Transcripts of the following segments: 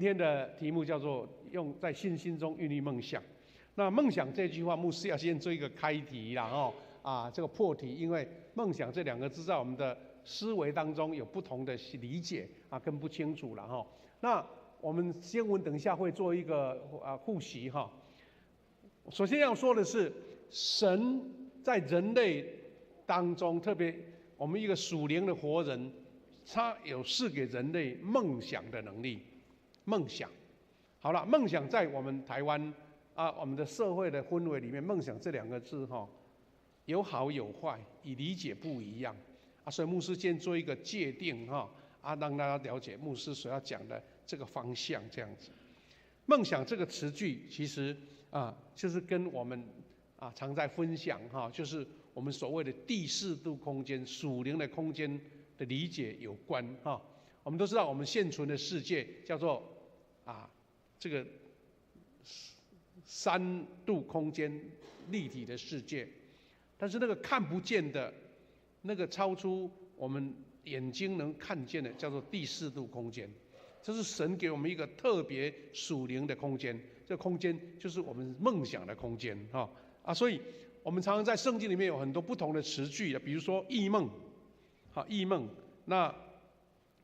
今天的题目叫做用在信心中孕育梦想。那梦想这句话，牧师要先做一个开题啦这个破题，因为梦想这两个字在我们的思维当中有不同的理解跟不清楚了那我们先文等一下会做一个复习首先要说的是，神在人类当中，特别我们一个属灵的活人，他有赐给人类梦想的能力。梦想，好了，梦想在我们台湾我们的社会的氛围里面，梦想这两个字有好有坏，以理解不一样所以牧师先做一个界定让大家了解牧师所要讲的这个方向，这样子。梦想这个词句其实就是跟我们常在分享就是我们所谓的第四度空间、属灵的空间的理解有关我们都知道，我们现存的世界叫做这个三度空间立体的世界，但是那个看不见的，那个超出我们眼睛能看见的，叫做第四度空间。这是神给我们一个特别属灵的空间，这个空间就是我们梦想的空间所以我们常常在圣经里面有很多不同的词句比如说异梦异梦。那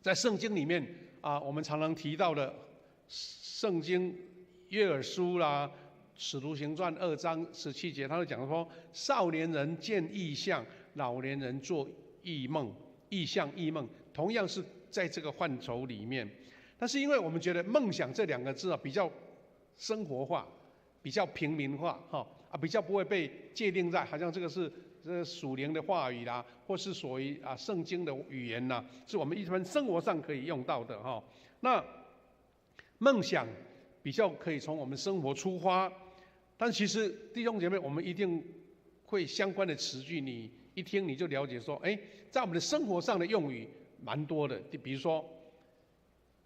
在圣经里面我们常常提到的圣经约珥书啦、使徒行传2章17节，他会讲说，少年人见异象，老年人做异梦，异象异梦，同样是在这个范畴里面。但是因为我们觉得梦想这两个字比较生活化，比较平民化比较不会被界定在好像这个是属灵的话语啦，或是属于圣经的语言啦，是我们一般生活上可以用到的那梦想比较可以从我们生活出发，但其实弟兄姐妹，我们一定会相关的词句，你一听你就了解说，在我们的生活上的用语蛮多的。比如说，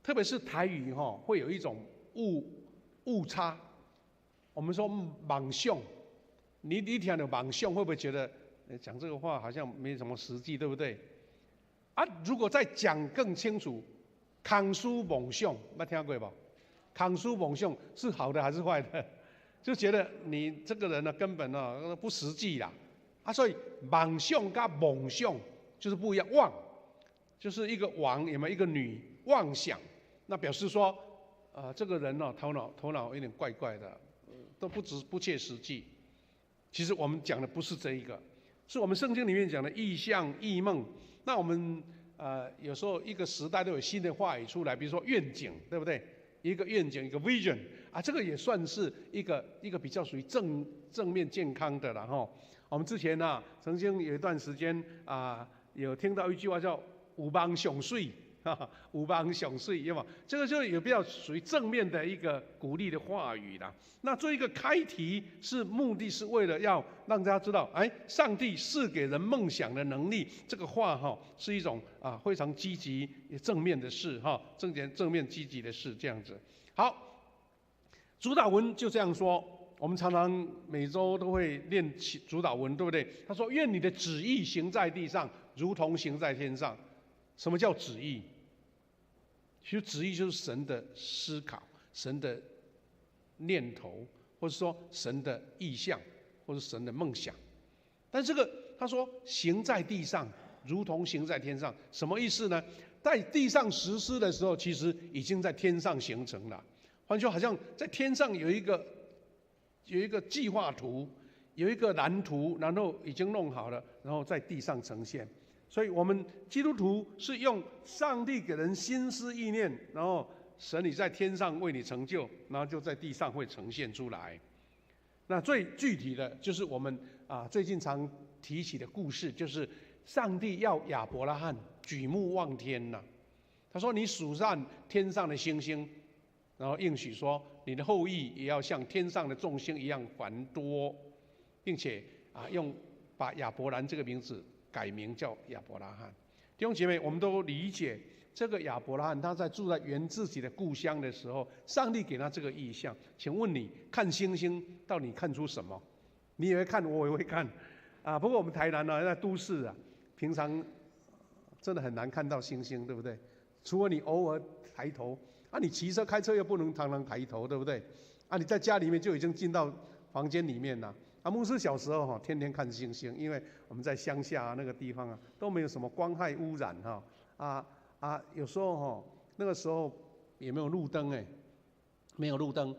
特别是台语会有一种误差。我们说妄想，你听到妄想，会不会觉得讲这个话好像没什么实际，对不对？如果再讲更清楚，空思妄想，没听过吧？空思妄想是好的还是坏的？就觉得你这个人根本不实际啦所以妄想跟梦想就是不一样。妄就是一个王，有没有一个女妄想？那表示说这个人头脑有点怪怪的，都不切实际。其实我们讲的不是这一个，是我们圣经里面讲的异象、异梦。那我们有时候一个时代都有新的话语出来，比如说愿景，对不对？一个愿景，一个 vision 这个也算是一个比较属于正面健康的了我们之前曾经有一段时间有听到一句话叫"有梦上水"有梦上水，有没有？这个就有比较属于正面的一个鼓励的话语啦。那做一个开题目的是为了要让大家知道，上帝赐给人梦想的能力，这个话是一种非常积极正面的事正面积极的事这样子。好，主导文就这样说。我们常常每周都会练主导文，对不对？他说："愿你的旨意行在地上，如同行在天上。"什么叫旨意？其实旨意就是神的思考、神的念头，或者说神的意向，或者神的梦想。但这个他说行在地上，如同行在天上，什么意思呢？在地上实施的时候，其实已经在天上形成了。换句话，好像在天上有一个计划图，有一个蓝图，然后已经弄好了，然后在地上呈现。所以我们基督徒是用上帝给人心思意念，然后神你在天上为你成就，然后就在地上会呈现出来。那最具体的就是我们最近常提起的故事，就是上帝要亚伯拉罕举目望天他说："你数算天上的星星，然后应许说，你的后裔也要像天上的众星一样繁多，并且把亚伯兰这个名字改名叫亚伯拉罕。"弟兄姐妹，我们都理解这个亚伯拉罕他在住在原自己的故乡的时候，上帝给他这个意象。请问你看星星到底看出什么？你也会看，我也会看不过我们台南在都市平常真的很难看到星星，对不对？除了你偶尔抬头啊，你骑车开车又不能常常抬头，对不对？啊，你在家里面就已经进到房间里面了。啊，牧师小时候天天看星星，因为我们在乡下那个地方都没有什么光害污染有时候那个时候也没有路灯没有路灯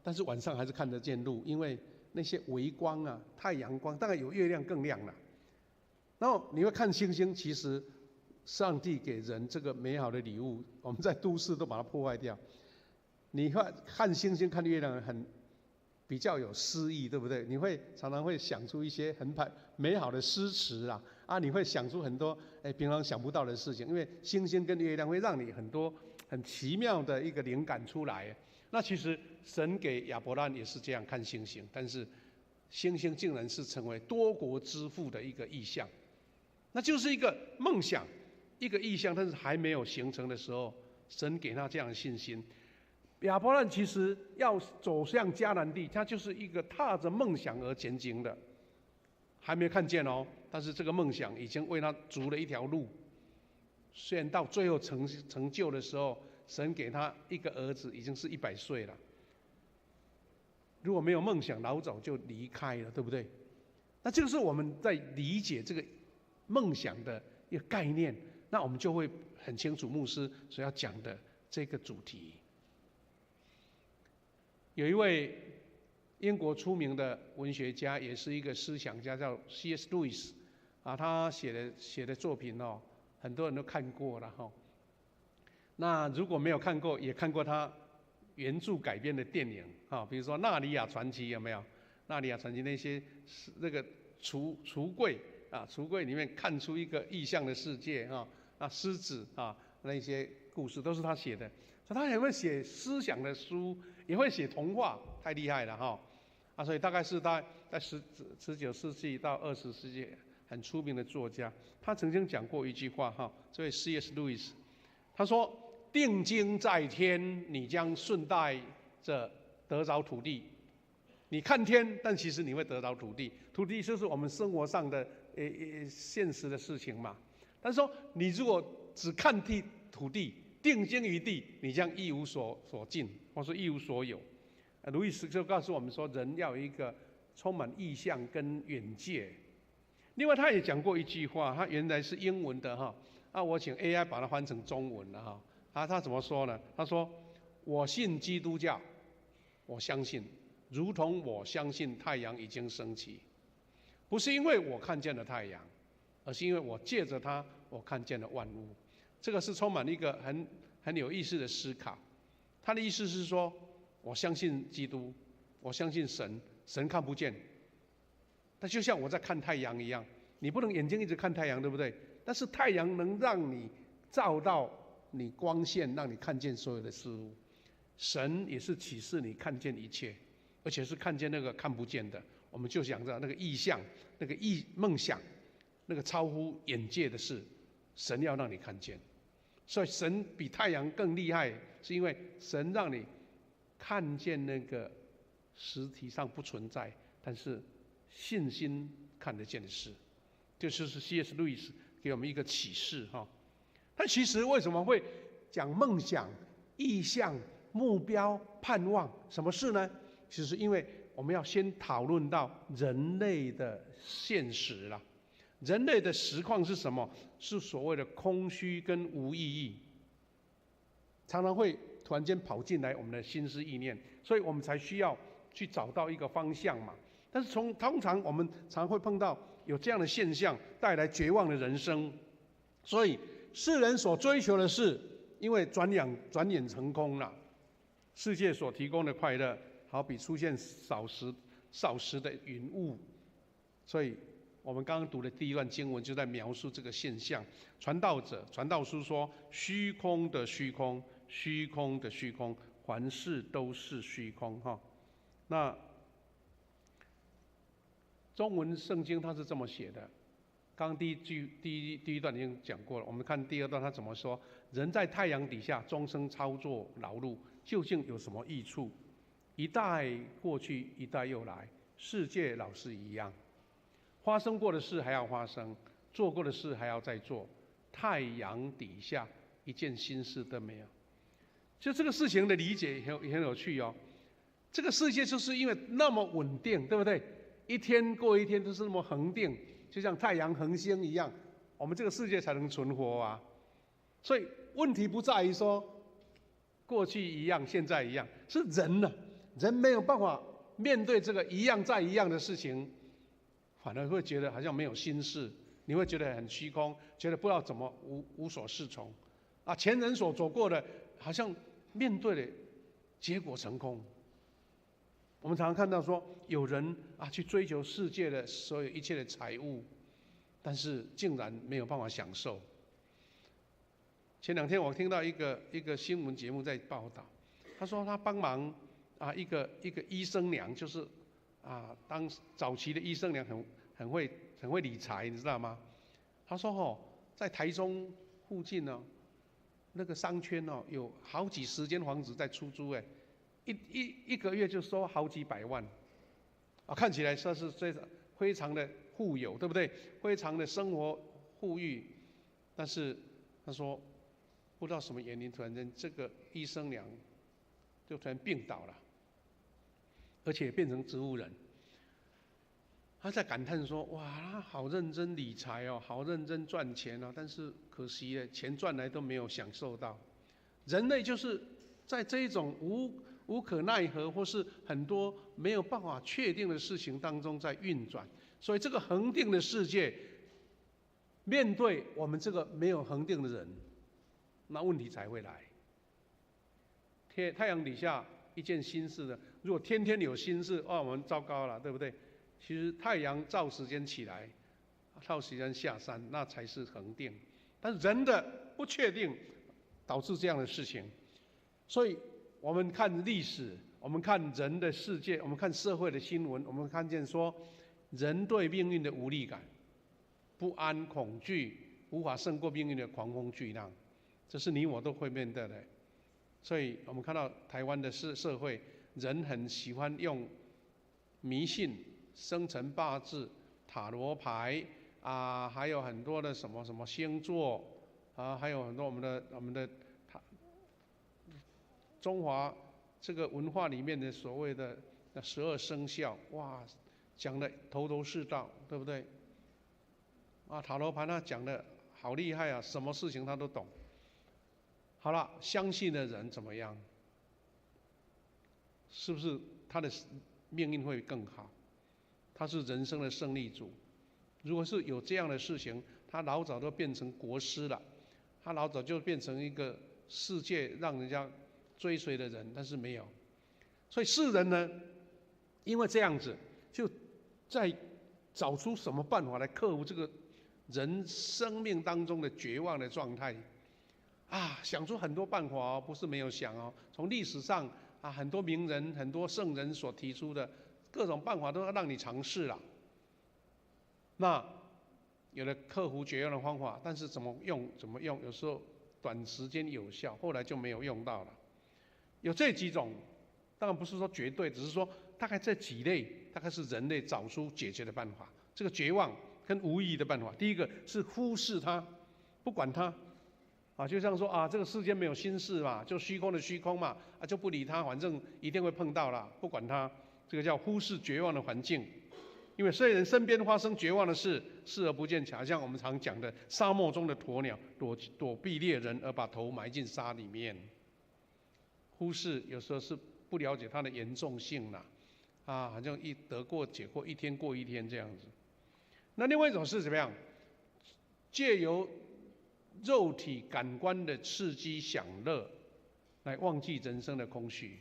但是晚上还是看得见路，因为那些微光太阳光，当然有月亮更亮了。然后你会看星星，其实上帝给人这个美好的礼物，我们在都市都把它破坏掉。你看星星、看月亮比较有诗意，对不对？你会常常会想出一些很美好的诗词你会想出很多平常想不到的事情，因为星星跟月亮会让你很多很奇妙的一个灵感出来。那其实神给亚伯拉罕也是这样看星星，但是星星竟然是成为多国之父的一个意象，那就是一个梦想，一个意象，但是还没有形成的时候，神给他这样的信心。亚伯拉罕其实要走向迦南地，他就是一个踏着梦想而前行的，还没看见但是这个梦想已经为他筑了一条路。虽然到最后成就的时候，神给他一个儿子，已经是100岁了。如果没有梦想，老早就离开了，对不对？那这个是我们在理解这个梦想的一个概念，那我们就会很清楚牧师所要讲的这个主题。有一位英国出名的文学家，也是一个思想家，叫 C.S. Lewis 他写的作品很多人都看过了那如果没有看过，也看过他原著改编的电影比如说《纳尼亚传奇》，有没有？《纳尼亚传奇》那些那个橱柜橱柜里面看出一个异象的世界狮子那些故事都是他写的。所以他也会写思想的书，也会写童话，太厉害了所以大概是在19世纪到20世纪很出名的作家。他曾经讲过一句话这位 C.S. Lewis 他说：定睛在天，你将顺带着得着土地。你看天，但其实你会得着土地。土地就是我们生活上的现实的事情嘛。但是说你如果只看土地，定睛于地，你将一无所尽，或是一无所有。路易斯就告诉我们说，人要有一个充满意象跟远见。另外，他也讲过一句话，他原来是英文的我请 AI 把它翻成中文了他怎么说呢？他说：我信基督教，我相信，如同我相信太阳已经升起，不是因为我看见了太阳，而是因为我借着它，我看见了万物。这个是充满一个很有意思的思考。他的意思是说，我相信基督，我相信神，神看不见，但就像我在看太阳一样，你不能眼睛一直看太阳，对不对？但是太阳能让你照到你光线，让你看见所有的事物。神也是启示你看见一切，而且是看见那个看不见的。我们就想着那个意象，那个梦想，那个超乎眼界的事，神要让你看见。所以神比太阳更厉害，是因为神让你看见那个实体上不存在，但是信心看得见的事。这就是 C.S. Lewis 给我们一个启示但其实为什么会讲梦想、意向、目标、盼望？什么事呢？其实因为我们要先讨论到人类的现实啦。人类的实况是什么？是所谓的空虚跟无意义，常常会突然间跑进来我们的心思意念，所以我们才需要去找到一个方向嘛。但是通常我们常会碰到有这样的现象，带来绝望的人生。所以世人所追求的是，因为转眼成空了。世界所提供的快乐，好比出现少时的云雾。所以我们刚刚读的第一段经文就在描述这个现象。传道书说：虚空的虚空，虚空的虚空，凡事都是虚空那中文圣经它是这么写的。刚刚第一段已经讲过了，我们看第二段他怎么说：人在太阳底下终生操作劳碌，究竟有什么益处？一代过去，一代又来，世界老是一样。发生过的事还要发生，做过的事还要再做。太阳底下一件新事都没有。就这个事情的理解也很有趣哦。这个世界就是因为那么稳定，对不对？一天过一天都是那么恒定，就像太阳恒星一样，我们这个世界才能存活啊。所以问题不在于说过去一样，现在一样，是人呢，人没有办法面对这个一样再一样的事情，反而会觉得好像没有心事，你会觉得很虚空，觉得不知道怎么无所适从啊。前人所走过的，好像面对了结果成空。我们常常看到说，有人啊去追求世界的所有一切的财物，但是竟然没有办法享受。前2天我听到一个新闻节目在报道，他说他帮忙啊一个医生娘，就是啊当早期的医生娘很会理财，你知道吗？他说哦，在台中附近呢，那个商圈哦有好几10间房子在出租哎。一个月就收好几百万，啊，看起来算是非常的富有，对不对？非常的生活富裕，但是他说不知道什么原因，突然间这个医生娘就突然病倒了，而且变成植物人。他在感叹说：“哇，他好认真理财哦，好认真赚钱哦，但是可惜了，钱赚来都没有享受到。人类就是在这一种无可奈何，或是很多没有办法确定的事情当中在运转，所以这个恒定的世界，面对我们这个没有恒定的人，那问题才会来。太阳底下一件新事的，如果天天有新事，哦，我们糟糕了，对不对？其实太阳照时间起来，照时间下山，那才是恒定。但是人的不确定，导致这样的事情，所以。我们看历史，我们看人的世界，我们看社会的新闻，我们看见说，人对命运的无力感、不安、恐惧，无法胜过命运的狂风巨浪，这是你我都会面对的。所以我们看到台湾的社会，人很喜欢用迷信、生辰八字、塔罗牌啊，还有很多的什么星座啊，还有很多我们的。中华这个文化里面的所谓的12生肖，哇，讲的头头是道，对不对？啊，塔罗牌他讲的好厉害啊，什么事情他都懂。好了，相信的人怎么样？是不是他的命运会更好？他是人生的胜利组。如果是有这样的事情，他老早都变成国师了，他老早就变成一个世界让人家追随的人，但是没有。所以世人呢，因为这样子，就在找出什么办法来克服这个人生命当中的绝望的状态啊，想出很多办法哦，不是没有想哦。从历史上啊，很多名人、很多圣人所提出的各种办法，都要让你尝试了。那有了克服绝望的方法，但是怎么用，有时候短时间有效，后来就没有用到了。有这几种，当然不是说绝对，只是说大概这几类，大概是人类找出解决的办法。这个绝望跟无意义的办法，第一个是忽视它，不管它，啊，就像说啊，这个世间没有心事嘛，就虚空的虚空嘛，啊，就不理它，反正一定会碰到啦，不管它，这个叫忽视绝望的环境。因为虽然身边发生绝望的事，视而不见，好像我们常讲的沙漠中的鸵鸟躲避猎人而把头埋进沙里面。忽视有时候是不了解它的严重性啦，啊，好像得过且过，一天过一天这样子。那另外一种是怎么样？借由肉体感官的刺激享乐，来忘记人生的空虚。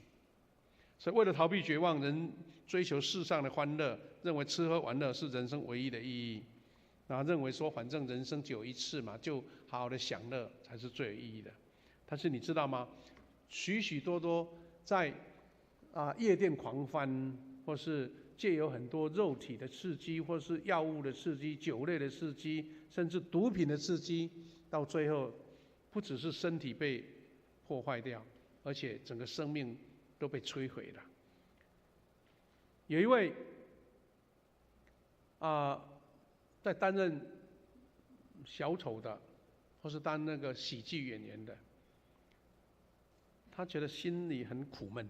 所以为了逃避绝望，人追求世上的欢乐，认为吃喝玩乐是人生唯一的意义，然后认为说反正人生只有一次嘛，就好好的享乐才是最有意义的。但是你知道吗？许许多多在夜店狂欢，或是借由很多肉体的刺激，或是药物的刺激、酒类的刺激，甚至毒品的刺激，到最后不只是身体被破坏掉，而且整个生命都被摧毁了。有一位在担任小丑的，或是当那个喜剧演员的，他觉得心里很苦闷，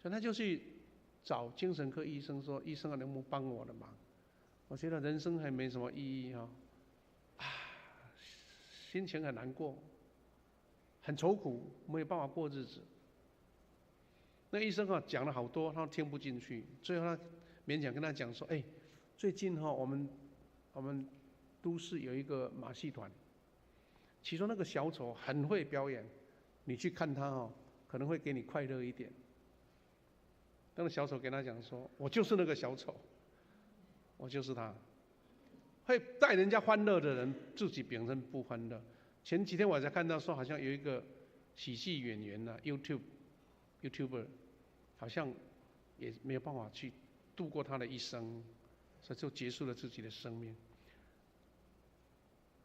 所以他就去找精神科医生说：“医生啊，能不能帮我的忙？我觉得人生还没什么意义哈，心情很难过，很愁苦，没有办法过日子。”那医生啊讲了好多，他听不进去，最后他勉强跟他讲说：“最近我们都市有一个马戏团，其中那个小丑很会表演，你去看他可能会给你快乐一点。”那个小丑跟他讲说：“我就是那个小丑，我就是他。”会带人家欢乐的人，自己本身不欢乐。前几天我才看到说，好像有一个喜剧演员YouTuber， 好像也没有办法去度过他的一生，所以就结束了自己的生命。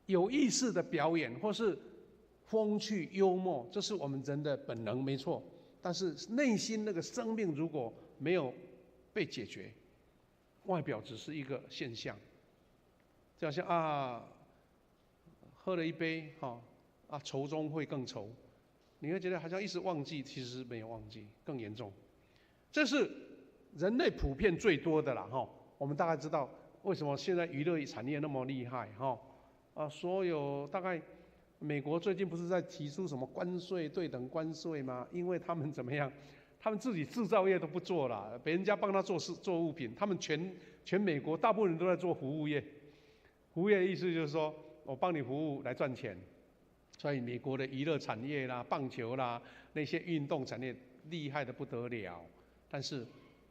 有意识的表演或是风趣幽默，这是我们人的本能，没错。但是内心那个生命如果没有被解决，外表只是一个现象。就好像喝了一杯愁中会更愁，你会觉得好像一直忘记，其实没有忘记，更严重。这是人类普遍最多的啦我们大概知道为什么现在娱乐产业那么厉害所有大概美国最近不是在提出什么关税对等关税吗？因为他们怎么样？他们自己制造业都不做了，别人家帮他做物品，他们全美国大部分人都在做服务业。服务业的意思就是说，我帮你服务来赚钱。所以美国的娱乐产业啦、棒球啦那些运动产业厉害的不得了，但是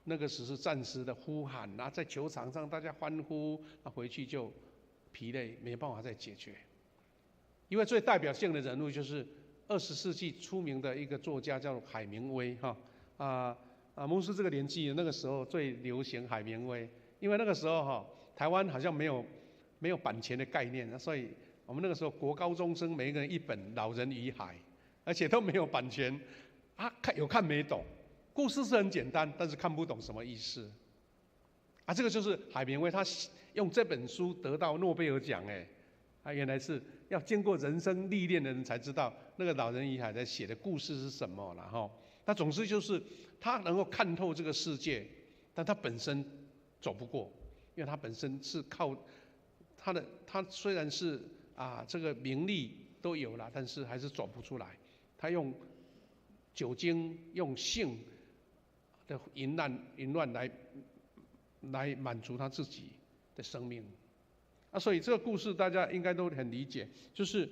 那个只是暂时的呼喊在球场上大家欢呼，回去就疲累，没办法再解决。因为最代表性的人物就是20世纪出名的一个作家，叫海明威牧师这个年纪那个时候最流行海明威，因为那个时候台湾好像没有版权的概念，所以我们那个时候国高中生每一个人一本《老人与海》，而且都没有版权有看没懂，故事是很简单，但是看不懂什么意思这个就是海明威他用这本书得到诺贝尔奖原来是要经过人生历练的人才知道那个《老人与海》在写的故事是什么了他总之就是他能够看透这个世界，但他本身走不过，因为他本身是靠他虽然是这个名利都有了，但是还是走不出来。他用酒精、用性的淫乱来满足他自己的生命所以这个故事大家应该都很理解，就是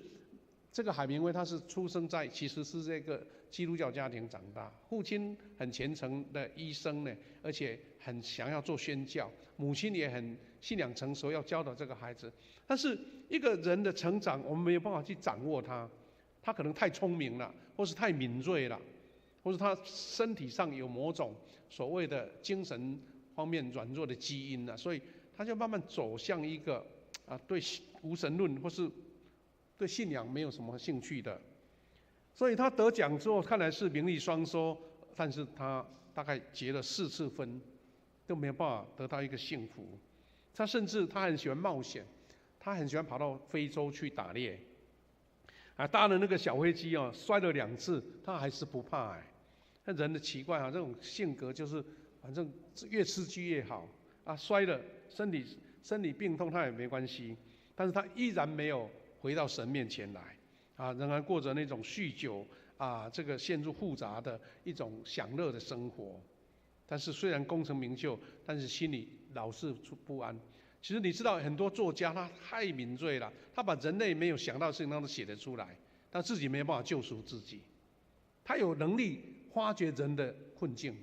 这个海明威他是出生在其实是这个基督教家庭长大，父亲很虔诚的医生呢，而且很想要做宣教，母亲也很信仰成熟，要教导这个孩子。但是一个人的成长，我们没有办法去掌握他可能太聪明了，或是太敏锐了，或是他身体上有某种所谓的精神方面软弱的基因所以他就慢慢走向一个对无神论或是对信仰没有什么兴趣的。所以他得奖之后，看来是名利双收，但是他大概结了4次婚，都没有办法得到一个幸福。他甚至他很喜欢冒险，他很喜欢跑到非洲去打猎，搭了那个小飞机摔了2次，他还是不怕那人的奇怪这种性格就是反正越刺激越好摔了身体病痛他也没关系，但是他依然没有回到神面前来仍然过着那种酗酒这个陷入复杂的一种享乐的生活。但是虽然功成名就，但是心里老是不安。其实你知道很多作家他太敏锐了，他把人类没有想到的事情他都写得出来，但自己没有办法救赎自己。他有能力发掘人的困境，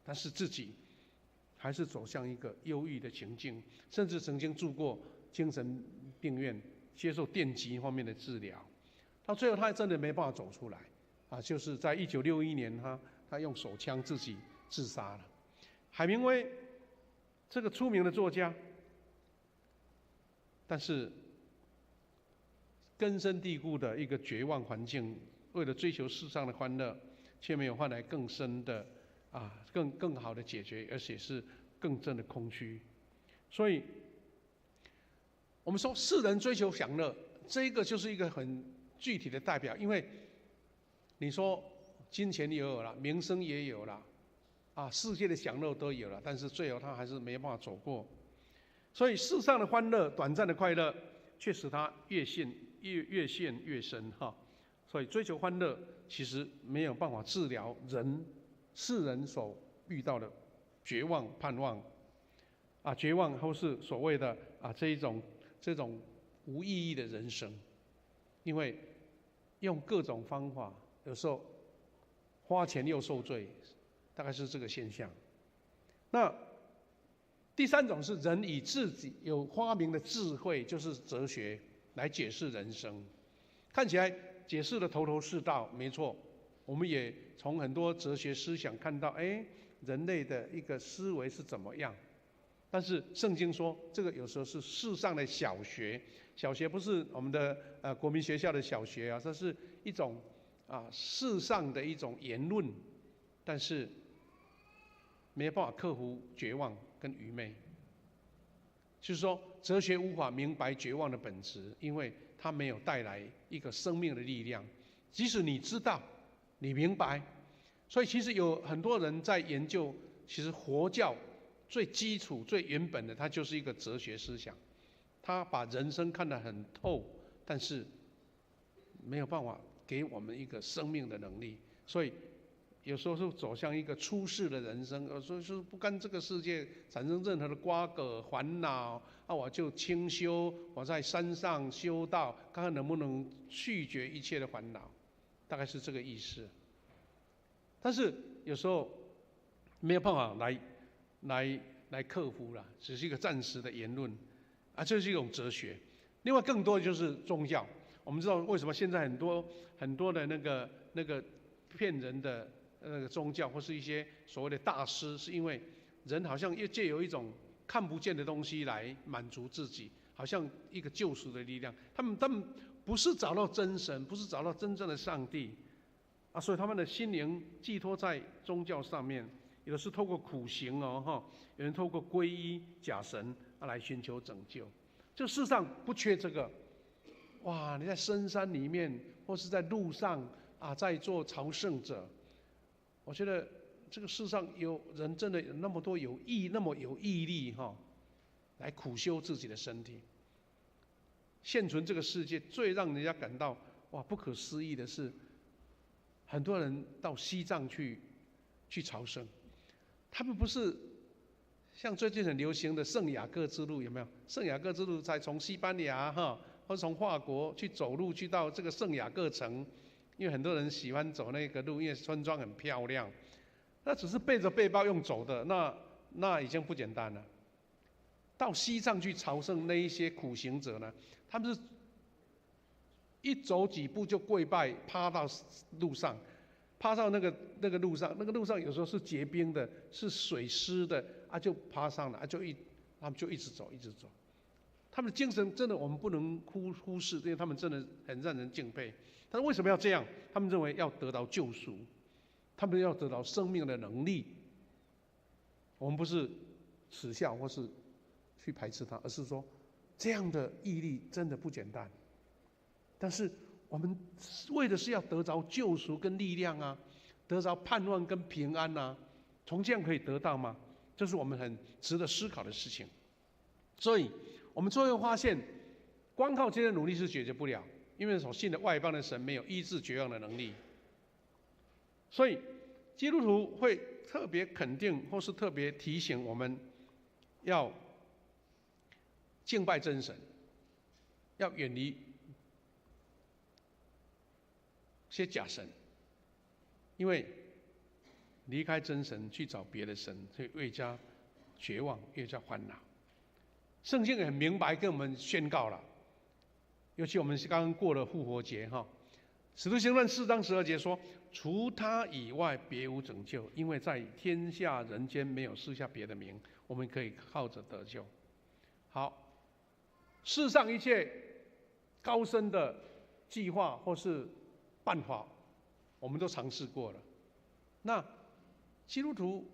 但是自己还是走向一个忧郁的情境，甚至曾经住过精神病院，接受电击方面的治疗。到最后他真的没办法走出来就是在1961年他用手枪自己自杀了。海明威这个出名的作家，但是根深蒂固的一个绝望环境，为了追求世上的欢乐，却没有换来更深的更好的解决，而且是更深的空虚。所以我们说世人追求享乐，这个就是一个很具体的代表。因为你说金钱也有了，名声也有了，啊，世界的享乐都有了，但是最后他还是没办法走过。所以世上的欢乐、短暂的快乐，却使他越陷越深哈。所以追求欢乐，其实没有办法治疗世人所遇到的绝望、盼望啊，绝望或是所谓的啊这种无意义的人生，因为用各种方法，有时候花钱又受罪，大概是这个现象。那第三种是人以自己有发明的智慧，就是哲学来解释人生，看起来解释的头头是道，没错。我们也从很多哲学思想看到，人类的一个思维是怎么样。但是圣经说，这个有时候是世上的小学，小学不是我们的国民学校的小学啊，这是一种世上的一种言论，但是没有办法克服绝望跟愚昧。就是说，哲学无法明白绝望的本质，因为它没有带来一个生命的力量。即使你知道，你明白，所以其实有很多人在研究，其实佛教最基础、最原本的，它就是一个哲学思想。它把人生看得很透，但是没有办法给我们一个生命的能力，所以有时候是走向一个出世的人生，有时候是不跟这个世界产生任何的瓜葛烦恼，我就清修，我在山上修道，看看能不能去绝一切的烦恼，大概是这个意思。但是有时候没有办法来克服了，只是一个暂时的言论，这是一种哲学。另外更多的就是宗教，我们知道为什么现在很多的那个骗人的那个宗教或是一些所谓的大师，是因为人好像又借由一种看不见的东西来满足自己，好像一个救赎的力量。他们不是找到真神，不是找到真正的上帝所以他们的心灵寄托在宗教上面，有的是透过苦行有人透过皈依假神来寻求拯救。这世上不缺这个，哇！你在深山里面，或是在路上在做朝圣者，我觉得这个世上有人真的有那么多那么有毅力来苦修自己的身体。现存这个世界最让人家感到不可思议的是，很多人到西藏去朝圣，他们不是像最近很流行的圣雅各之路，有没有？圣雅各之路才从西班牙或者从法国去走路去到这个圣雅各城，因为很多人喜欢走那个路，因为村庄很漂亮。那只是背着背包用走的，那已经不简单了。到西藏去朝圣那一些苦行者呢，他们是一走几步就跪拜，趴到路上，趴到那个路上，那个路上有时候是结冰的，是水湿的就爬上来他们就一直走一直走。他们的精神真的我们不能忽视，因为他们真的很让人敬佩。但是为什么要这样？他们认为要得到救赎，他们要得到生命的能力。我们不是耻笑或是去排斥他，而是说这样的毅力真的不简单。但是我们为的是要得着救赎跟力量得着盼望跟平安从这样可以得到吗？这是我们很值得思考的事情。所以我们最后发现，光靠这些努力是解决不了，因为所信的外邦的神没有医治绝望的能力。所以基督徒会特别肯定或是特别提醒我们，要敬拜真神，要远离些假神，因为离开真神去找别的神，会越加绝望，越加烦恼。圣经也很明白跟我们宣告了，尤其我们刚刚过了复活节使徒行传4章12节说，除他以外别无拯救，因为在天下人间没有赐下别的名，我们可以靠着得救。好，世上一切高深的计划或是办法，我们都尝试过了。那基督徒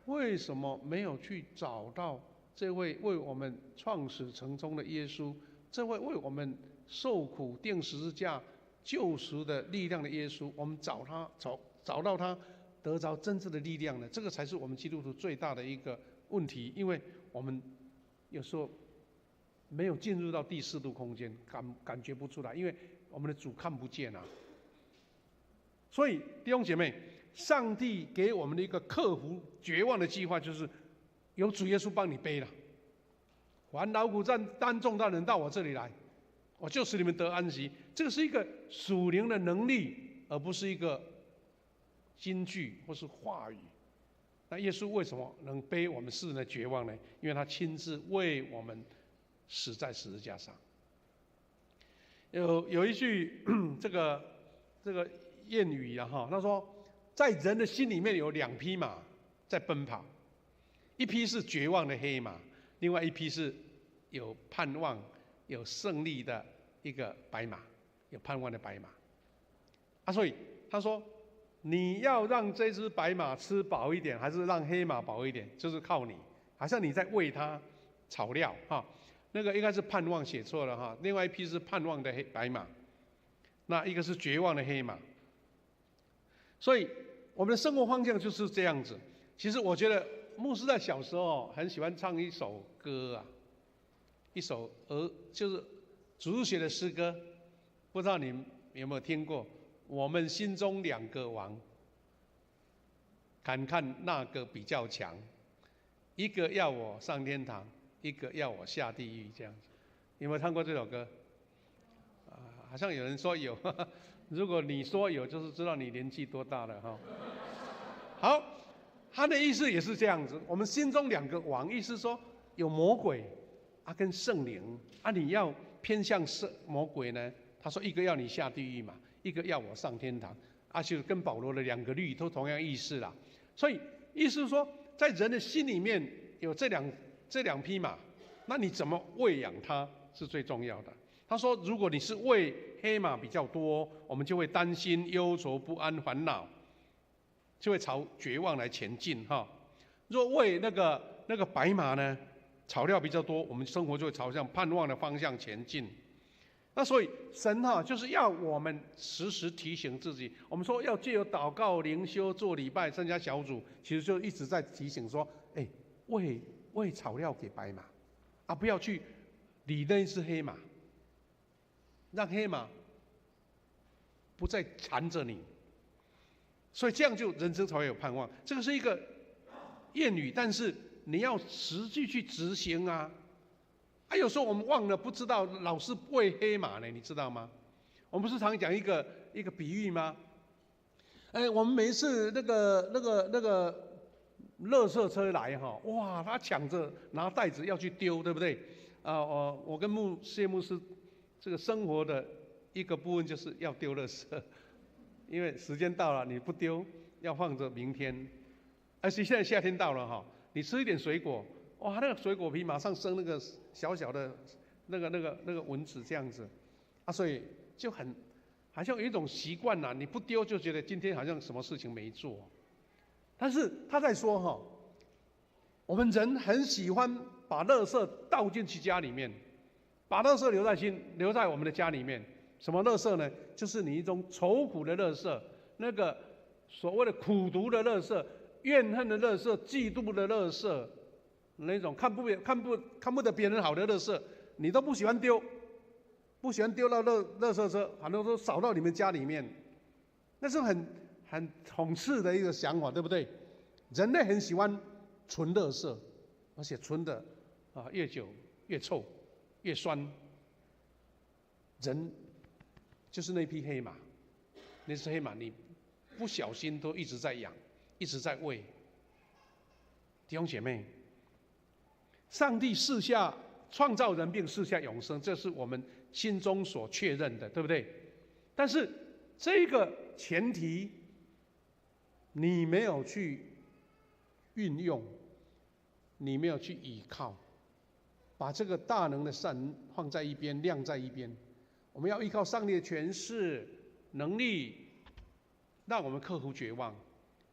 为什么没有去找到这位为我们创始成终的耶稣，这位为我们受苦钉十字架救赎的力量的耶稣，我们找到他，得着真正的力量呢？这个才是我们基督徒最大的一个问题，因为我们有时候没有进入到第四度空间，感觉不出来，因为我们的主看不见啊。所以弟兄姐妹，上帝给我们的一个克服绝望的计划，就是由主耶稣帮你背了。凡劳苦担重担的人到我这里来，我就使你们得安息。这个是一个属灵的能力，而不是一个金句或是话语。那耶稣为什么能背我们世人的绝望呢？因为他亲自为我们死在十字架上。有一句这个谚语啊哈，他说，在人的心里面有2匹马在奔跑，一匹是绝望的黑马，另外一匹是有盼望、有胜利的一个白马，有盼望的白马。所以他说，你要让这只白马吃饱一点，还是让黑马饱一点，就是靠你。好像你在喂它草料哈，那个应该是盼望写错了哈，另外一匹是盼望的白马，那一个是绝望的黑马。所以我们的生活方向就是这样子。其实我觉得牧师在小时候很喜欢唱一首歌啊，一首就是主日学的诗歌，不知道你们有没有听过？我们心中2个王，看看那个比较强，一个要我上天堂，一个要我下地狱，这样子。有没有唱过这首歌？好像有人说有，如果你说有，就是知道你年纪多大了哈。好，他的意思也是这样子。我们心中2个王，意思说有魔鬼跟圣灵你要偏向魔鬼呢？他说一个要你下地狱嘛，一个要我上天堂就跟保罗的2个律都同样意思啦。所以意思是说，在人的心里面有这两匹马，那你怎么喂养它是最重要的。他说，如果你是喂黑马比较多，我们就会担心、忧愁、不安、烦恼，就会朝绝望来前进哈。若喂那个白马呢，草料比较多，我们生活就会朝向盼望的方向前进。那所以神就是要我们时时提醒自己。我们说要借由祷告、灵修、做礼拜、参加小组，其实就一直在提醒说，喂草料给白马不要去理那是黑马，让黑马不再缠着你。所以这样就人生才会有盼望。这个是一个谚语，但是你要实际去执行有时候我们忘了，不知道老是喂黑马呢，你知道吗？我们不是常讲一个比喻吗？我们每一次那个垃圾车来哇，他抢着拿袋子要去丢，对不对？我跟谢牧师这个生活的一个部分就是要丢垃圾，因为时间到了，你不丢要放着明天。而且现在夏天到了你吃一点水果，哇，那个水果皮马上生那个小小的那个蚊子这样子所以就好像有一种习惯你不丢就觉得今天好像什么事情没做。但是他在说我们人很喜欢把垃圾倒进去家里面，把垃圾留在我们的家里面。什么垃圾呢？就是你一种愁苦的垃圾，那个所谓的苦毒的垃圾、怨恨的垃圾、嫉妒的垃圾，那种看不得别人好的垃圾，你都不喜欢丢，不喜欢丢到垃圾车，反正都扫到你们家里面。那是很讽刺的一个想法，对不对？人类很喜欢存垃圾，而且存的越久越臭越酸。人就是那匹黑马，那只黑马你不小心都一直在养，一直在喂。弟兄姐妹，上帝赐下创造人并赐下永生，这是我们心中所确认的，对不对？但是这个前提你没有去运用，你没有去依靠，把这个大能的善放在一边，晾在一边。我们要依靠上帝的权势能力，让我们克服绝望。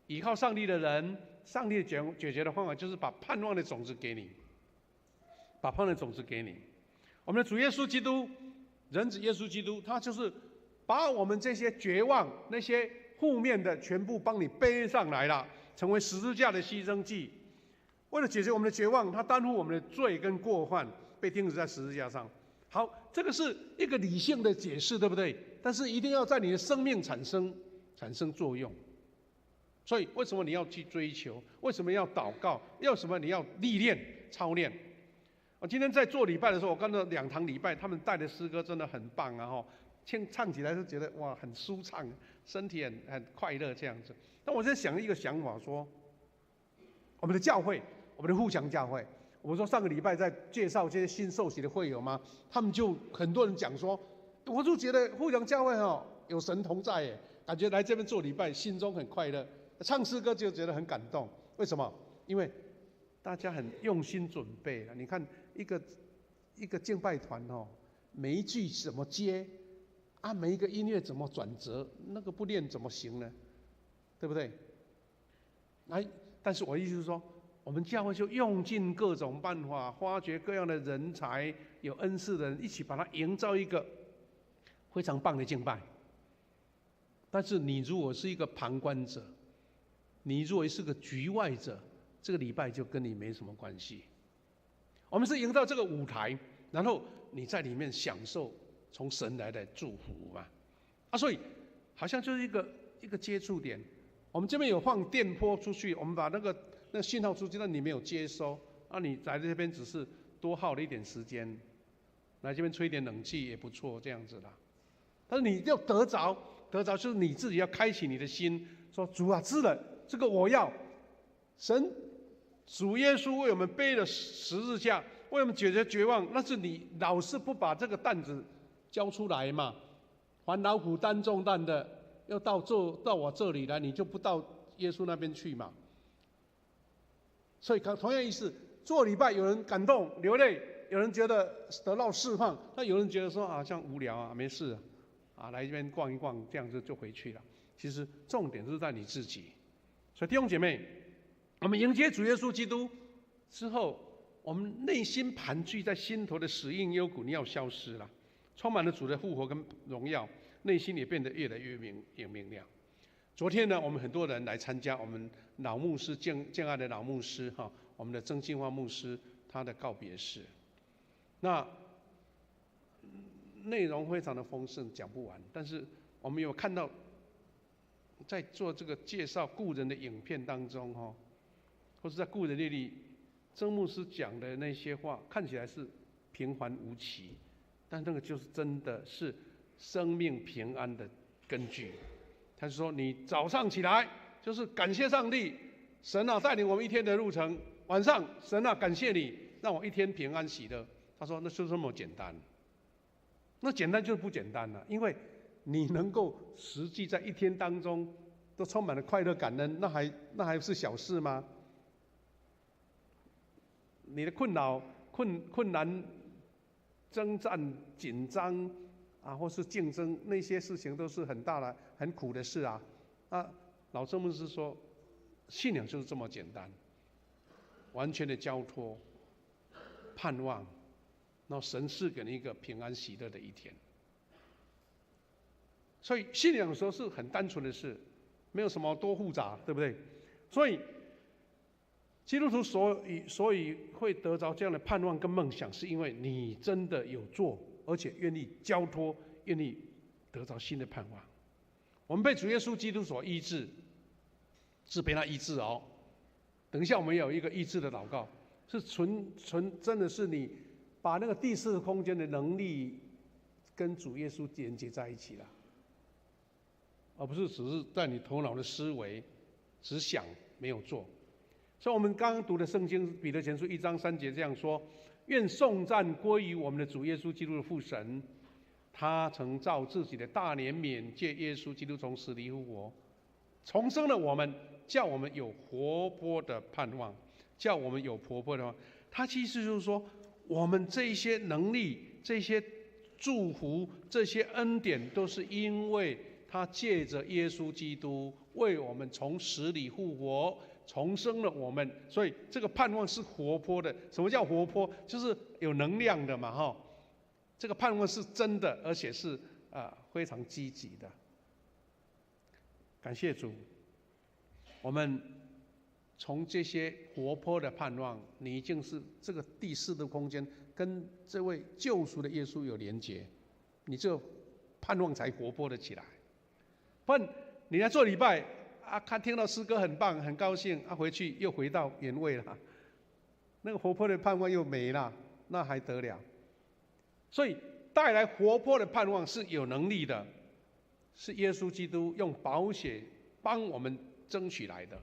依靠上帝的人，上帝的解决的方法就是把盼望的种子给你，把盼望的种子给你。我们的主耶稣基督，人子耶稣基督，他就是把我们这些绝望、那些负面的全部帮你背上来了，成为十字架的牺牲祭。为了解决我们的绝望，他担负我们的罪跟过犯，被钉死在十字架上。好，这个是一个理性的解释，对不对？但是一定要在你的生命产生作用。所以，为什么你要去追求？为什么要祷告？为什么你要历练、操练？我今天在做礼拜的时候，我看到2堂礼拜，他们带的诗歌真的很棒啊！唱起来是觉得哇，很舒畅，身体很快乐这样子。但我在想一个想法说，我们的教会，我们的互强教会，我们说上个礼拜在介绍这些新受洗的会友嘛，他们就很多人讲说，我就觉得互强教会有神同在耶，感觉来这边做礼拜心中很快乐，唱诗歌就觉得很感动。为什么？因为大家很用心准备了。你看一个敬拜团每一句怎么接啊，每一个音乐怎么转折，那个不练怎么行呢？对不对？但是我的意思是说，我们教会就用尽各种办法，发掘各样的人才，有恩赐的人，一起把它营造一个非常棒的敬拜。但是你如果是一个旁观者，你如果是个局外者，这个礼拜就跟你没什么关系。我们是营造这个舞台，然后你在里面享受从神来的祝福嘛。所以好像就是一个接触点。我们这边有放电波出去，我们把那个信号出去，但你没有接收，你来这边只是多耗了一点时间，来这边吹点冷气也不错，这样子啦。但是你要得着就是你自己要开启你的心，说主啊，知了，这个我要。神主耶稣为我们背了十字架，为我们解决绝望，那是你老是不把这个担子交出来嘛。凡劳苦担重担的，要到我这里来，你就不到耶稣那边去嘛。所以同样意思，做礼拜有人感动流泪，有人觉得得到释放，那有人觉得说像无聊啊，没事来这边逛一逛，这样子就回去了。其实重点是在你自己。所以弟兄姐妹，我们迎接主耶稣基督之后，我们内心盘踞在心头的死荫幽谷，你要消失了，充满了主的复活跟荣耀，内心也变得越来越明亮。昨天呢，我们很多人来参加我们老牧师建案的老牧师我们的曾庆华牧师他的告别式，那内容非常的丰盛，讲不完。但是我们有看到，在做这个介绍故人的影片当中或是在故人那里，曾牧师讲的那些话看起来是平凡无奇，但那个就是真的是生命平安的根据。他说：“你早上起来就是感谢上帝，神带领我们一天的路程；晚上，神感谢你，让我一天平安喜乐。”他说：“那就这么简单。那简单就是不简单了，因为你能够实际在一天当中都充满了快乐感恩，那还是小事吗？你的困难、征战、紧张或是竞争，那些事情都是很大的、很苦的事啊。老曾牧师说，信仰就是这么简单，完全的交托、盼望，然后神赐给你一个平安喜乐的一天。所以信仰的时候是很单纯的事，没有什么多复杂，对不对？所以基督徒所以会得着这样的盼望跟梦想，是因为你真的有做，而且愿意交托，愿意得着新的盼望。我们被主耶稣基督所医治，是被他医治哦。等一下我们有一个医治的祷告，是真的是你把那个第四空间的能力跟主耶稣连接在一起了，而不是只是在你头脑的思维只想没有做。所以我们刚刚读的圣经彼得前书1章3节这样说：愿颂赞归于我们的主耶稣基督的父神，他曾照自己的大怜悯，借耶稣基督从死里复活，重生了我们，叫我们有活泼的盼望，叫我们有活泼的盼望。他其实就是说，我们这些能力、这些祝福、这些恩典，都是因为他借着耶稣基督为我们从死里复活，重生了我们。所以这个盼望是活泼的。什么叫活泼？就是有能量的嘛，这个盼望是真的，而且是非常积极的。感谢主，我们从这些活泼的盼望，你已经是这个第四度空间跟这位救赎的耶稣有连结，你这盼望才活泼的起来。不然你来做礼拜听到诗歌很棒，很高兴回去又回到原位了，那个活泼的盼望又没了，那还得了？所以带来活泼的盼望是有能力的，是耶稣基督用宝血帮我们争取来的。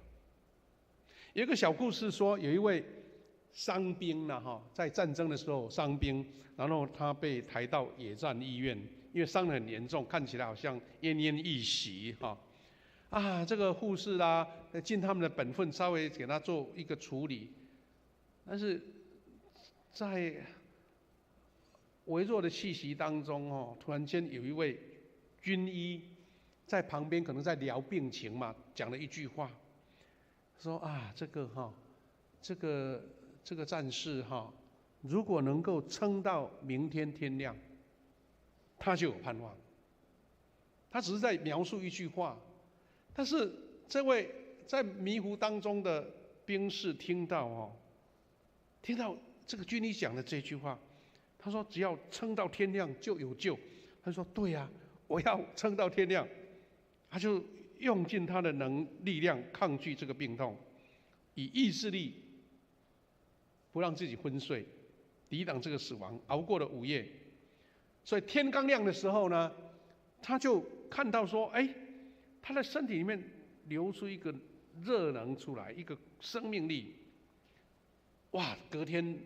有一个小故事说，有一位伤兵在战争的时候伤兵，然后他被抬到野战医院，因为伤得很严重，看起来好像奄奄一息这个护士尽他们的本分，稍微给他做一个处理，但是在微弱的气息当中突然间有一位军医在旁边，可能在聊病情嘛，讲了一句话，说这个战士如果能够撑到明天天亮，他就有盼望。他只是在描述一句话，但是这位在迷糊当中的兵士听到这个军医讲的这句话，他说只要撑到天亮就有救。他说对呀，我要撑到天亮。他就用尽他的力量抗拒这个病痛，以意志力不让自己昏睡，抵挡这个死亡，熬过了午夜。所以天刚亮的时候呢，他就看到说，他的身体里面流出一个热能出来，一个生命力。哇！隔天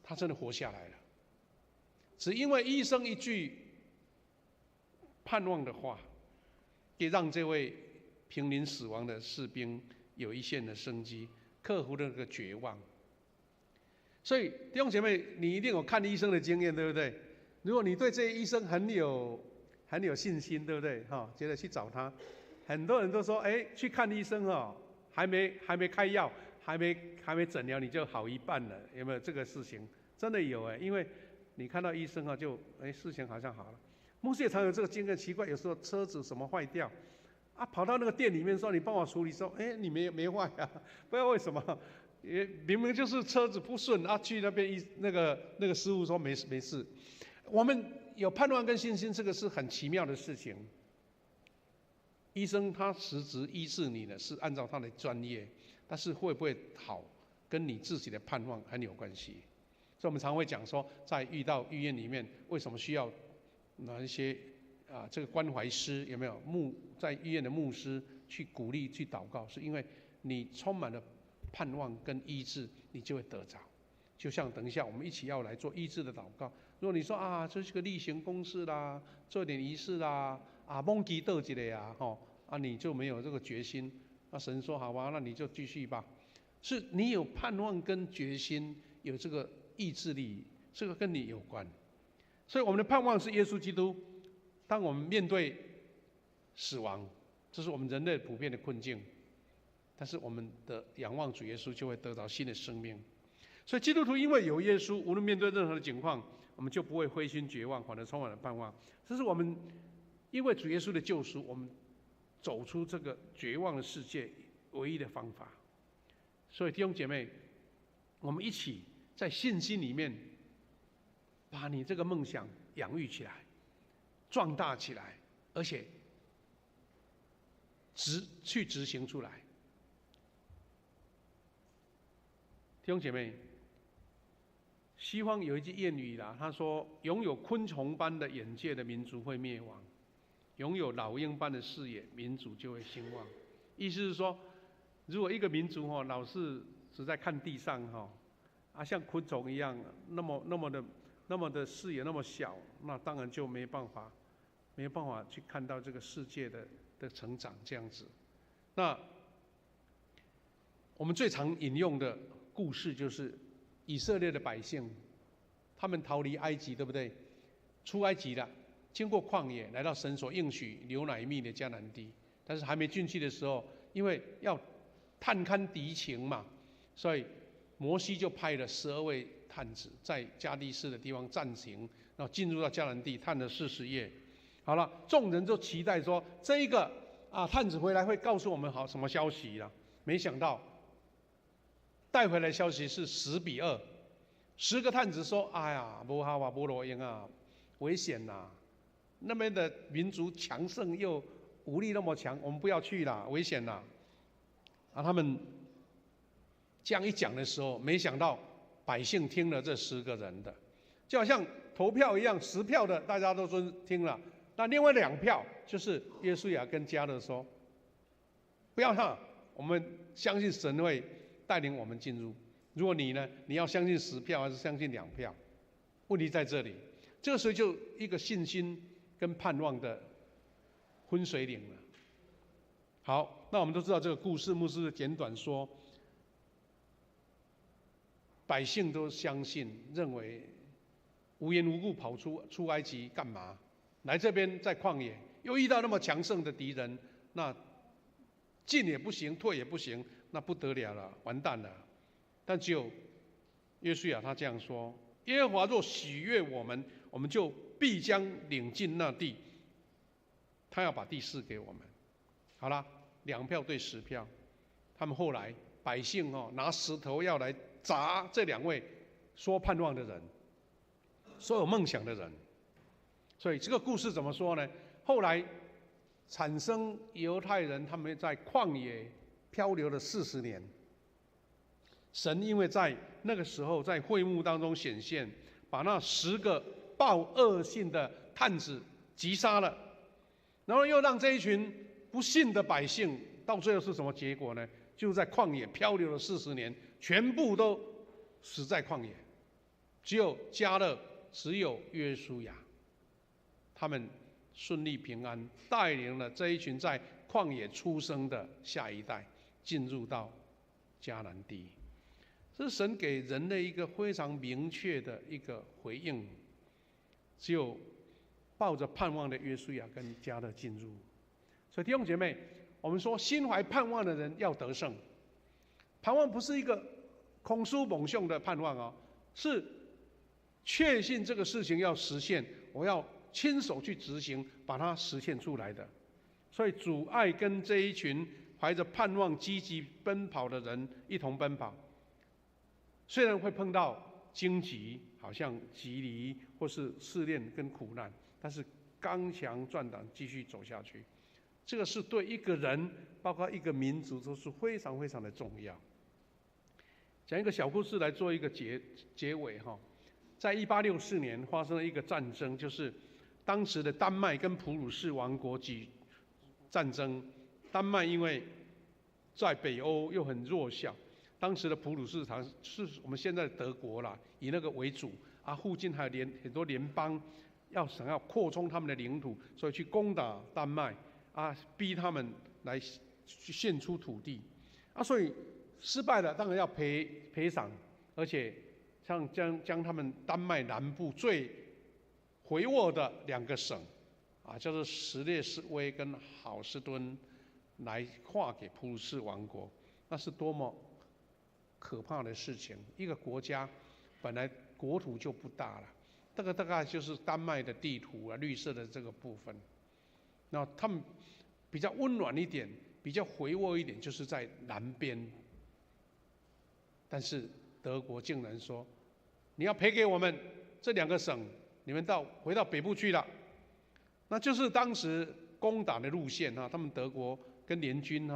他真的活下来了，只因为医生一句盼望的话，也让这位濒临死亡的士兵有一线的生机，克服了那个绝望。所以弟兄姐妹，你一定有看医生的经验，对不对？如果你对这些医生很有信心，对不对？觉得去找他，很多人都说，去看医生还没开药，还没诊疗，你就好一半了，有没有这个事情？真的有因为你看到医生就事情好像好了。牧师也常有这个经验，奇怪，有时候车子什么坏掉，跑到那个店里面说你帮我处理，说你没坏不知道为什么，明明就是车子不顺去那边那个师傅说没事。我们有盼望跟信心，这个是很奇妙的事情。医生他实质医治你的是按照他的专业，但是会不会好，跟你自己的盼望很有关系。所以我们常会讲说，在遇到医院里面，为什么需要一些这个关怀师，有没有在医院的牧师去鼓励去祷告，是因为你充满了盼望跟医治，你就会得着。就像等一下我们一起要来做医治的祷告。如果你说这是个例行公事啦，做一点仪式啦，蒙基斗一下你就没有这个决心。那神说好吧，那你就继续吧。是你有盼望跟决心，有这个意志力，这个跟你有关。所以我们的盼望是耶稣基督。当我们面对死亡，这是我们人类普遍的困境，但是我们的仰望主耶稣，就会得到新的生命。所以基督徒因为有耶稣，无论面对任何的情况，我们就不会灰心绝望，反而充满了盼望。这是我们因为主耶稣的救赎，我们走出这个绝望的世界唯一的方法。所以弟兄姐妹，我们一起在信心里面，把你这个梦想养育起来，壮大起来，而且去执行出来。弟兄姐妹，西方有一句谚语他说：拥有昆虫般的眼界的民族会灭亡，拥有老鹰般的视野，民族就会兴旺。意思是说，如果一个民族老是只在看地上像昆虫一样，那么的视野那么小，那当然就没办法去看到这个世界的成长这样子。那我们最常引用的故事就是以色列的百姓，他们逃离埃及，对不对？出埃及了，经过旷野，来到神所应许流奶蜜的迦南地。但是还没进去的时候，因为要探勘敌情嘛，所以摩西就派了12位探子在加利斯的地方暂行，然后进入到迦南地，探了40夜。好了，众人就期待说这一个探子回来会告诉我们什么消息了。没想到带回来消息是10-2，10个探子说：“哎呀，不好啊，不罗英啊，危险呐！那边的民族强盛又武力那么强，我们不要去啦，危险啦！”他们这样一讲的时候，没想到百姓听了这10个人的，就好像投票一样，10票的大家都说听了，那另外2票就是约书亚跟迦勒说：“不要怕，我们相信神会带领我们进入。如果你呢，你要相信10票还是相信2票？问题在这里。这个时候就一个信心跟盼望的分水岭了。好，那我们都知道这个故事，牧师简短说，百姓都相信，认为无缘无故跑出埃及干嘛？来这边在旷野又遇到那么强盛的敌人，那进也不行，退也不行，那不得了了，完蛋了。但只有约书亚他这样说：耶和华若喜悦我们，我们就必将领进那地。他要把地赐给我们。好了，2票对10票，他们后来百姓拿石头要来砸这2位说盼望的人，说有梦想的人。所以这个故事怎么说呢？后来产生犹太人他们在旷野漂流了40年。神因为在那个时候在会幕当中显现，把那10个报恶信的探子击杀了，然后又让这一群不信的百姓，到最后是什么结果呢？就在旷野漂流了40年，全部都死在旷野，只有迦勒，只有约书亚，他们顺利平安，带领了这一群在旷野出生的下一代，进入到迦南地。这是神给人类一个非常明确的一个回应，只有抱着盼望的约书亚跟迦勒进入。所以弟兄姐妹，我们说心怀盼望的人要得胜。盼望不是一个空思猛想的盼望哦，是确信这个事情要实现，我要亲手去执行，把它实现出来的。所以主爱跟这一群怀着盼望积极奔跑的人一同奔跑。虽然会碰到荆棘，好像蒺藜或是试炼跟苦难，但是刚强壮胆继续走下去。这个是对一个人，包括一个民族都是非常非常的重要。讲一个小故事来做一个结尾哈。在1864年发生了一个战争，就是当时的丹麦跟普鲁士王国举战争。丹麦因为在北欧又很弱小。当时的普鲁士是我们现在的德国啦，以那个为主附近还有很多联邦想要扩充他们的领土，所以去攻打丹麦逼他们来去献出土地所以失败了，当然要赔偿，而且像将他们丹麦南部最肥沃的2个省叫做什列斯威跟好斯敦来划给普鲁士王国，那是多么可怕的事情！一个国家本来国土就不大了，这个大概就是丹麦的地图绿色的这个部分。那他们比较温暖一点，比较肥沃一点，就是在南边。但是德国竟然说：“你要赔给我们这2个省，你们回到北部去了。”那就是当时攻打的路线他们德国跟联军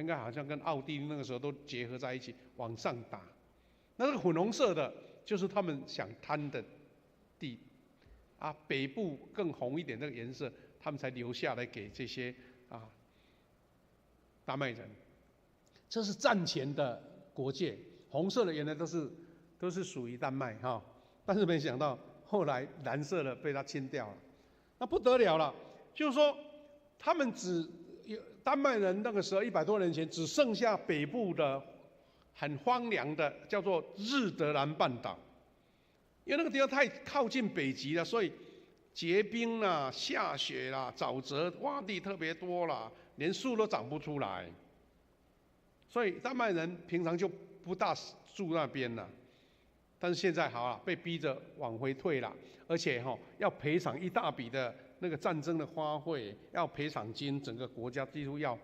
应该好像跟奥地利那个时候都结合在一起往上打。那这个粉红色的就是他们想贪的地北部更红一点那个颜色，他们才留下来给这些丹麦人。这是战前的国界，红色的原来都是属于丹麦但是没想到后来蓝色的被他清掉了，那不得了了，就是说他们丹麦人那个时候100多年前只剩下北部的很荒凉的叫做日德兰半岛，因为那个地方太靠近北极了，所以结冰啦、下雪啦、沼泽洼地特别多啦，连树都长不出来，所以丹麦人平常就不大住那边了。但是现在好了，被逼着往回退了，而且要赔偿一大笔的那个战争的花费，要赔偿金，整个国家几乎要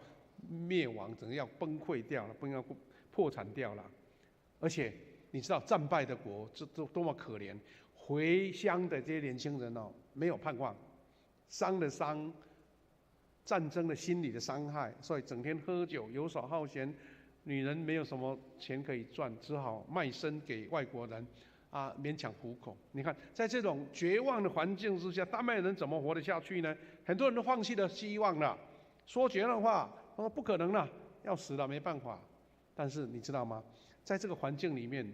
灭亡，整个要崩溃掉了，要破产掉了。而且你知道战败的国这多么可怜，回乡的这些年轻人哦，没有盼望，伤的伤，战争的心理的伤害，所以整天喝酒，游手好闲，女人没有什么钱可以赚，只好卖身给外国人，勉强糊口。你看，在这种绝望的环境之下，丹麦人怎么活得下去呢？很多人都放弃了希望了，说绝了话，说不可能了，要死了，没办法。但是你知道吗？在这个环境里面，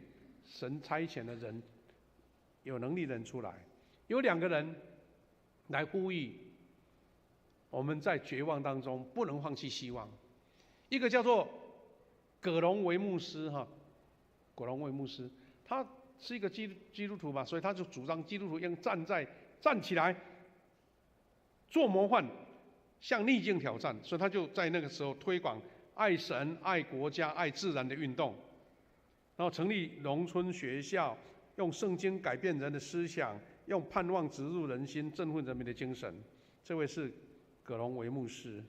神差遣的人，有能力的人出来，有2个人来呼吁我们在绝望当中不能放弃希望。一个叫做葛隆维牧师葛隆维牧师，他是一个基督徒嘛，所以他就主张基督徒应站起来做模范，向逆境挑战，所以他就在那个时候推广爱神、爱国家、爱自然的运动，然后成立农村学校，用圣经改变人的思想，用盼望植入人心，振奋人民的精神。这位是葛隆维牧师。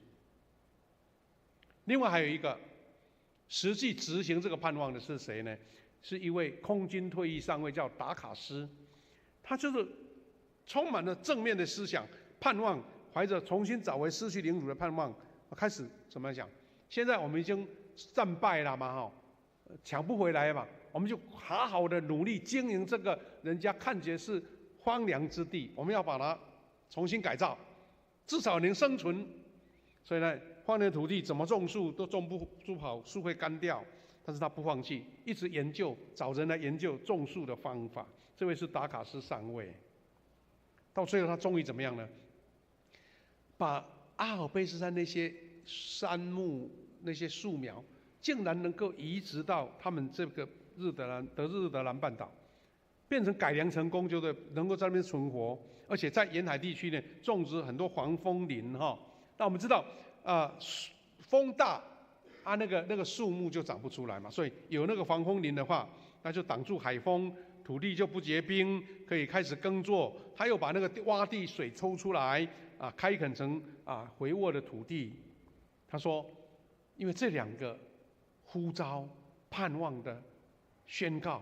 另外还有一个实际执行这个盼望的是谁呢？是一位空军退役上尉，叫达卡斯。他就是充满了正面的思想，盼望，怀着重新找回失去领土的盼望，开始怎么讲？现在我们已经战败了嘛，抢不回来嘛，我们就好好的努力经营这个人家看起来是荒凉之地，我们要把它重新改造，至少能生存。所以呢，荒凉土地怎么种树都种不好，树会干掉。但是他不放弃，一直研究，找人来研究种树的方法。这位是达卡斯上尉。到最后，他终于怎么样呢？把阿尔卑斯山那些杉木、那些树苗，竟然能够移植到他们这个德日德兰半岛，变成改良成功，就是能够在那边存活，而且在沿海地区呢，种植很多黄枫林那我们知道，风大。那个树木就长不出来嘛，所以有那个防风林的话，那就挡住海风，土地就不结冰，可以开始耕作。他又把那个洼地水抽出来，开垦成肥沃的土地。他说，因为这2个呼召、盼望的宣告，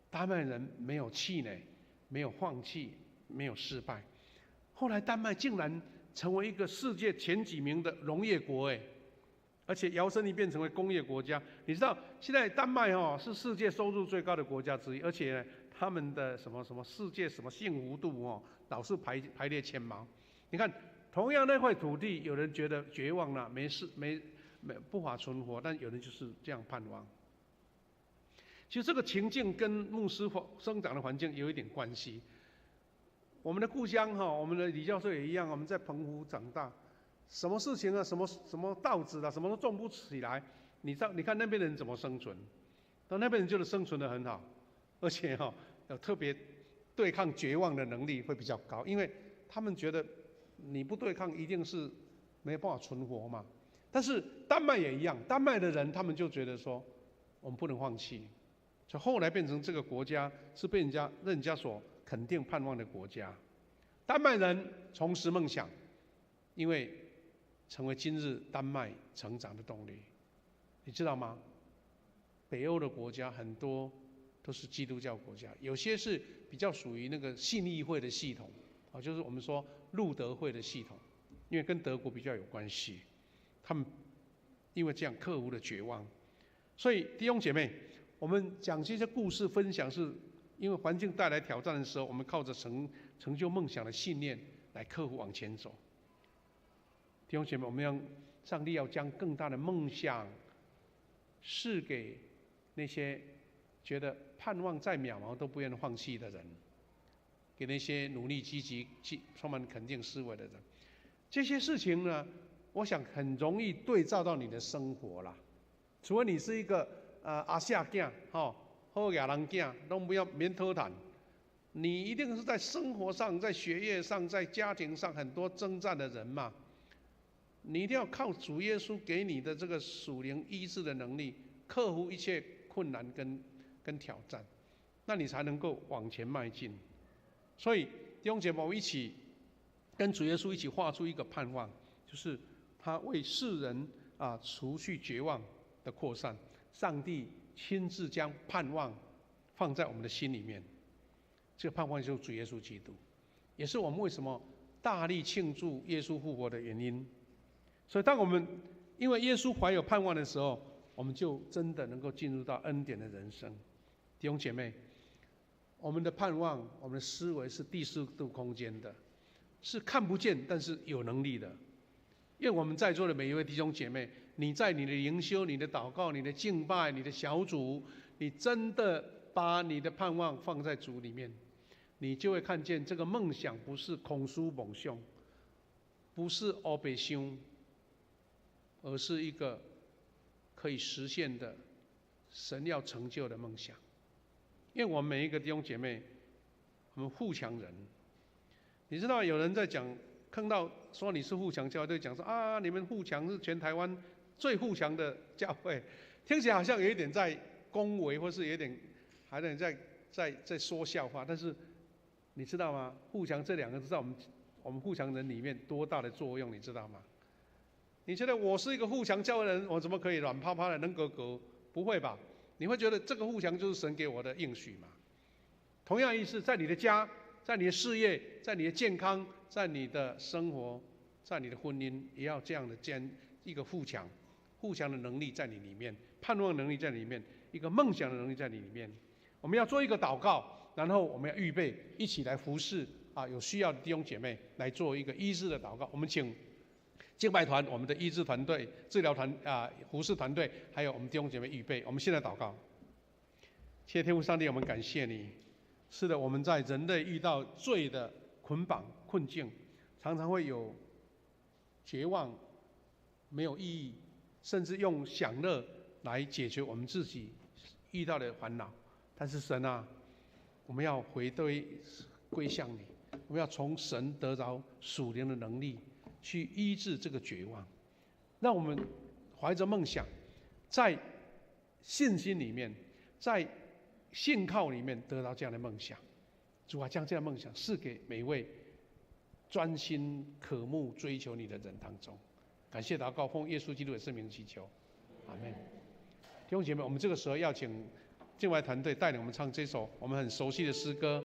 丹麦人没有气馁，没有放弃，没有失败。后来丹麦竟然成为一个世界前几名的农业国，而且摇身一变成为工业国家。你知道现在丹麦是世界收入最高的国家之一，而且呢，他们的什么世界什么幸福度老是排列前茅。你看，同样那块土地，有人觉得绝望了，没不法存活，但有人就是这样盼望。其实这个情境跟牧师生长的环境有一点关系。我们的故乡我们的李教授也一样，我们在澎湖长大。什么事情什么稻子什么都种不起来，你看那边的人怎么生存？那边人就是生存得很好，而且有特别对抗绝望的能力会比较高，因为他们觉得你不对抗一定是没有办法存活嘛。但是丹麦也一样，丹麦的人他们就觉得说，我们不能放弃，所以后来变成这个国家是被人家所肯定盼望的国家。丹麦人重拾梦想，因为成为今日丹麦成长的动力。你知道吗？北欧的国家很多都是基督教国家，有些是比较属于那个信义会的系统，就是我们说路德会的系统，因为跟德国比较有关系。他们因为这样克服了绝望，所以弟兄姐妹，我们讲这些故事分享，是因为环境带来挑战的时候，我们靠着成就梦想的信念来克服往前走。弟兄姐妹，我们上帝要将更大的梦想赐给那些觉得盼望再渺茫都不愿放弃的人，给那些努力积极、充满肯定思维的人。这些事情呢，我想很容易对照到你的生活啦。除非你是一个阿夏囝好亚人囝，都免讨谈。你一定是在生活上、在学业上、在家庭上很多征战的人嘛。你一定要靠主耶稣给你的这个属灵医治的能力，克服一切困难跟挑战，那你才能够往前迈进。所以弟兄姐妹，我们一起跟主耶稣一起画出一个盼望，就是他为世人除去绝望的扩散，上帝亲自将盼望放在我们的心里面。这个盼望就是主耶稣基督，也是我们为什么大力庆祝耶稣复活的原因。所以当我们因为耶稣怀有盼望的时候，我们就真的能够进入到恩典的人生。弟兄姐妹，我们的盼望，我们的思维是第四度空间的，是看不见但是有能力的。愿我们在座的每一位弟兄姐妹，你在你的灵修、你的祷告、你的敬拜、你的小组，你真的把你的盼望放在主里面，你就会看见这个梦想不是空思梦想，不是黑白想，而是一个可以实现的神要成就的梦想。因为我们每一个弟兄姐妹，我们富强人，你知道有人在讲，看到说你是富强教会，就讲说你们富强是全台湾最富强的教会，听起来好像有一点在恭维，或是有点还有点在说笑话。但是你知道吗？富强这两个字在我们富强人里面多大的作用，你知道吗？你觉得我是一个富强教会的人，我怎么可以软趴趴的能格格？不会吧？你会觉得这个富强就是神给我的应许嘛？同样意思，在你的家，在你的事业，在你的健康，在你的生活，在你的婚姻，也要这样的一个富强的能力在你里面，盼望能力在里面，一个梦想的能力在你里面。我们要做一个祷告，然后我们要预备一起来服侍有需要的弟兄姐妹来做一个医治的祷告。我们请敬拜团、我们的医治团队、治疗团服侍团队，还有我们弟兄姐妹预备。我们现在祷告。谢谢天父上帝，我们感谢你。是的，我们在人类遇到罪的捆绑困境，常常会有绝望、没有意义，甚至用享乐来解决我们自己遇到的烦恼。但是神啊，我们要归向你，我们要从神得着属灵的能力，去医治这个绝望。让我们怀着梦想，在信心里面，在信靠里面得到这样的梦想。主啊，将这样的梦想赐给每一位专心渴慕追求你的人当中。感谢祷告，奉耶稣基督的圣名祈求，阿们。弟兄姐妹，我们这个时候要请敬拜团队带领我们唱这首我们很熟悉的诗歌。